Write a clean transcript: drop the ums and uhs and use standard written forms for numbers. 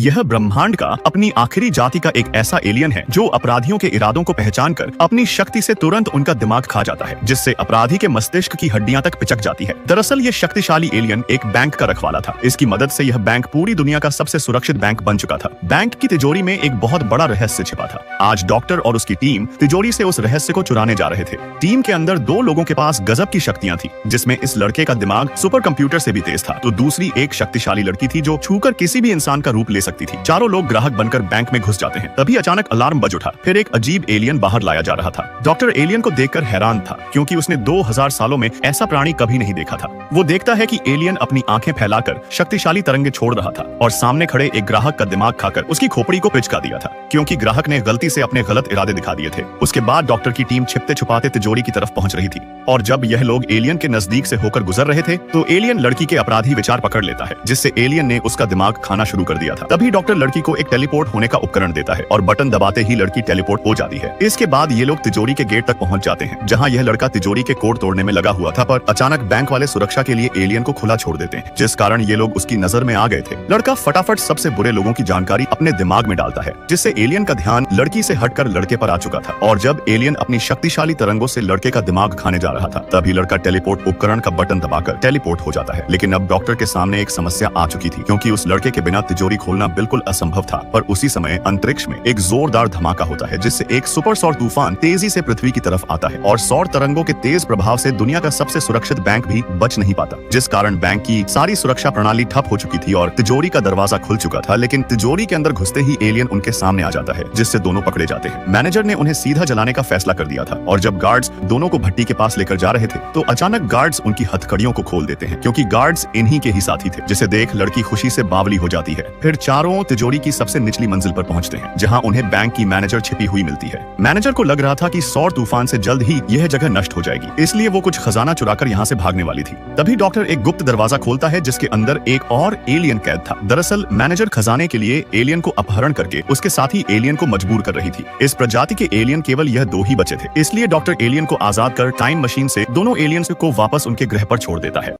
यह ब्रह्मांड का अपनी आखिरी जाति का एक ऐसा एलियन है जो अपराधियों के इरादों को पहचान कर अपनी शक्ति से तुरंत उनका दिमाग खा जाता है, जिससे अपराधी के मस्तिष्क की हड्डियां तक पिचक जाती है। दरअसल ये शक्तिशाली एलियन एक बैंक का रखवाला था। इसकी मदद से यह बैंक पूरी दुनिया का सबसे सुरक्षित बैंक बन चुका था। बैंक की तिजोरी में एक बहुत बड़ा रहस्य छिपा था। आज डॉक्टर और उसकी टीम तिजोरी से उस रहस्य को चुराने जा रहे थे। टीम के अंदर दो लोगों के पास गजब की शक्तियां थी, जिसमें इस लड़के का दिमाग सुपर कंप्यूटर से भी तेज था, तो दूसरी एक शक्तिशाली लड़की थी जो छूकर किसी भी इंसान का रूप ले सकती थी। चारों लोग ग्राहक बनकर बैंक में घुस जाते हैं। तभी अचानक अलार्म बज उठा। फिर एक अजीब एलियन बाहर लाया जा रहा था। डॉक्टर एलियन को देखकर हैरान था, क्योंकि उसने 2000 सालों में ऐसा प्राणी कभी नहीं देखा था। वो देखता है कि एलियन अपनी आंखें फैलाकर शक्तिशाली तरंगे छोड़ रहा था और सामने खड़े एक ग्राहक का दिमाग खाकर उसकी खोपड़ी को पिचका दिया था, क्योंकि ग्राहक ने गलती से अपने गलत इरादे दिखा दिए थे। उसके बाद डॉक्टर की टीम छिपते छुपाते तिजोरी की तरफ पहुंच रही थी, और जब यह लोग एलियन के नजदीक से होकर गुजर रहे थे तो एलियन लड़की के अपराधी विचार पकड़ लेता है, जिससे एलियन ने उसका दिमाग खाना शुरू कर दिया था। तभी डॉक्टर लड़की को एक टेलीपोर्ट होने का उपकरण देता है और बटन दबाते ही लड़की टेलीपोर्ट हो जाती है। इसके बाद ये लोग तिजोरी के गेट तक पहुंच जाते हैं, जहां यह लड़का तिजोरी के कोड तोड़ने में लगा हुआ था, पर अचानक बैंक वाले सुरक्षा के लिए एलियन को खुला छोड़ देते हैं, जिस कारण ये लोग उसकी नजर में आ गए थे। लड़का फटाफट सबसे बुरे लोगों की जानकारी अपने दिमाग में डालता है, जिससे एलियन का ध्यान लड़की से हटकर लड़के पर आ चुका था। और जब एलियन अपनी शक्तिशाली तरंगों से लड़के का दिमाग खाने जा रहा था, तभी लड़का टेलीपोर्ट उपकरण का बटन दबाकर टेलीपोर्ट हो जाता है। लेकिन अब डॉक्टर के सामने एक समस्या आ चुकी थी, क्योंकि उस लड़के के बिना तिजोरी खोलना बिल्कुल असंभव था। पर उसी समय अंतरिक्ष में एक जोरदार धमाका होता है, जिससे एक सुपर सौर तूफान तेजी से पृथ्वी की तरफ आता है, और सौर तरंगों के तेज प्रभाव से दुनिया का सबसे सुरक्षित बैंक भी बच नहीं पाता, जिस कारण बैंक की सारी सुरक्षा प्रणाली ठप हो चुकी थी और तिजोरी का दरवाजा खुल चुका था। लेकिन तिजोरी के अंदर घुसते ही एलियन उनके सामने आ जाता है, जिससे दोनों पकड़े जाते हैं। मैनेजर ने उन्हें सीधा जलाने का फैसला कर दिया था, और जब गार्ड्स दोनों को भट्टी के पास लेकर जा रहे थे तो अचानक गार्ड्स उनकी हथकड़ियों को खोल देते हैं, क्योंकि गार्ड्स इन्हीं के ही साथी थे, जिसे देख लड़की खुशी से बावली हो जाती है। फिर चारों तिजोरी की सबसे निचली मंजिल पर पहुंचते हैं, जहां उन्हें बैंक की मैनेजर छिपी हुई मिलती है। मैनेजर को लग रहा था कि सौर तूफान से जल्द ही यह जगह नष्ट हो जाएगी, इसलिए वो कुछ खजाना चुराकर यहाँ से भागने वाली थी। तभी डॉक्टर एक गुप्त दरवाजा खोलता है, जिसके अंदर एक और एलियन कैद था। दरअसल मैनेजर खजाने के लिए एलियन को अपहरण करके उसके साथी एलियन को मजबूर कर रही थी। इस प्रजाति के एलियन केवल यह दो ही बचे थे, इसलिए डॉक्टर एलियन को आजाद कर टाइम मशीन से दोनों एलियंस को वापस उनके ग्रह पर छोड़ देता है।